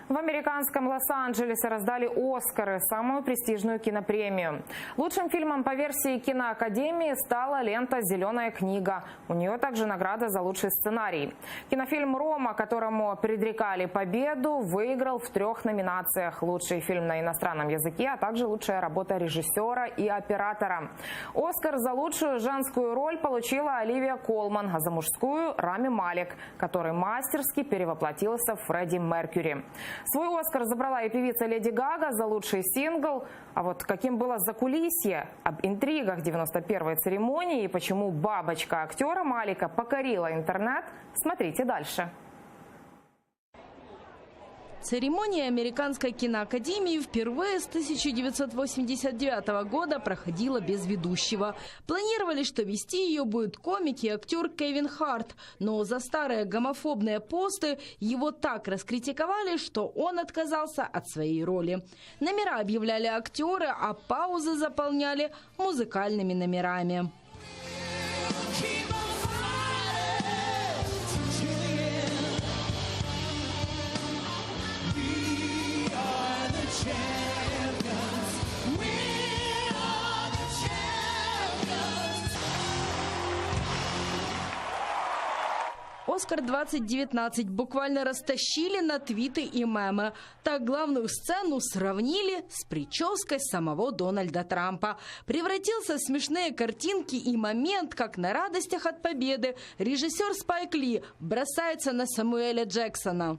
В американском Лос-Анджелесе раздали «Оскары» – самую престижную кинопремию. Лучшим фильмом по версии киноакадемии стала лента «Зеленая книга». У нее также награда за лучший сценарий. Кинофильм «Рома», которому предрекали победу, выиграл в 3 номинациях: лучший фильм на иностранном языке, а также лучшая работа режиссера и оператора. «Оскар» за лучшую женскую роль получила Оливия Колман, а за мужскую – Рами Малек, который мастерски перевоплотился в Фредди Меркьюри. Свой «Оскар» забрала и певица Леди Гага за лучший сингл. А вот каким было закулисье, об интригах 91-й церемонии и почему бабочка актера Малика покорила интернет, смотрите дальше. Церемония Американской киноакадемии впервые с 1989 года проходила без ведущего. Планировали, что вести ее будет комик и актер Кевин Харт. Но за старые гомофобные посты его так раскритиковали, что он отказался от своей роли. Номера объявляли актеры, а паузы заполняли музыкальными номерами. «Оскар-2019» буквально растащили на твиты и мемы. Так главную сцену сравнили с прической самого Дональда Трампа. Превратился в смешные картинки и момент, как на радостях от победы режиссер Спайк Ли бросается на Самуэля Джексона.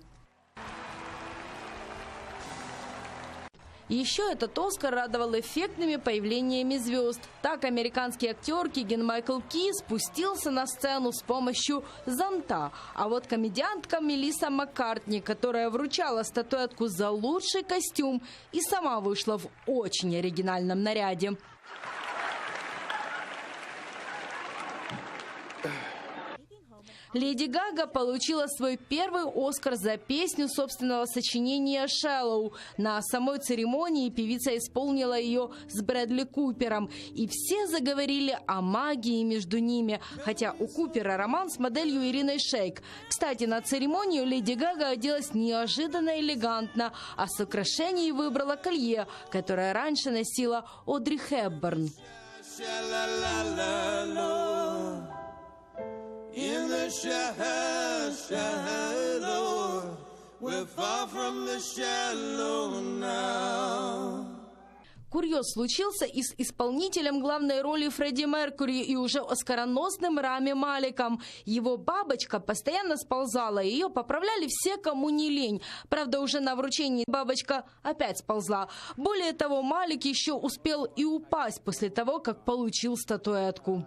Еще этот «Оскар» радовал эффектными появлениями звезд. Так американский актер Киган-Майкл Ки спустился на сцену с помощью зонта. А вот комедиантка Мелисса Маккартни, которая вручала статуэтку за лучший костюм, и сама вышла в очень оригинальном наряде. Леди Гага получила свой первый «Оскар» за песню собственного сочинения «Shallow». На самой церемонии певица исполнила ее с Брэдли Купером. И все заговорили о магии между ними, хотя у Купера роман с моделью Ириной Шейк. Кстати, на церемонию Леди Гага оделась неожиданно элегантно, а с украшений выбрала колье, которое раньше носила Одри Хепберн. In the shallow, we're far from the shallow now. Курьез случился и с исполнителем главной роли Фредди Меркьюри и уже оскароносным Рами Маликом. Его бабочка постоянно сползала, ее поправляли все, кому не лень. Правда, уже на вручении бабочка опять сползла. Более того, Малик еще успел и упасть после того, как получил статуэтку.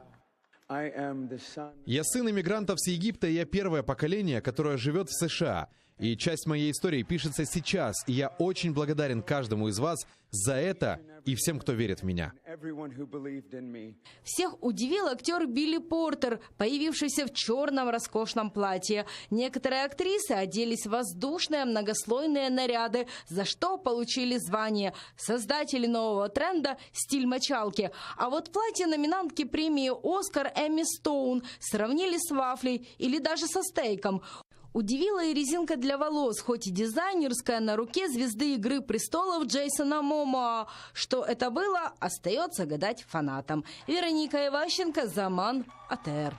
Я сын иммигрантов с Египта, и я первое поколение, которое живет в США. И часть моей истории пишется сейчас, и я очень благодарен каждому из вас за это и всем, кто верит в меня. Всех удивил актер Билли Портер, появившийся в черном роскошном платье. Некоторые актрисы оделись в воздушные многослойные наряды, за что получили звание создатели нового тренда «Стиль мочалки». А вот платье номинантки премии «Оскар» Эмми Стоун сравнили с вафлей или даже со стейком. Удивила и резинка для волос, хоть и дизайнерская, на руке звезды «Игры престолов» Джейсона Момоа. Что это было, остается гадать фанатам. Вероника Иващенко, Заман, АТР.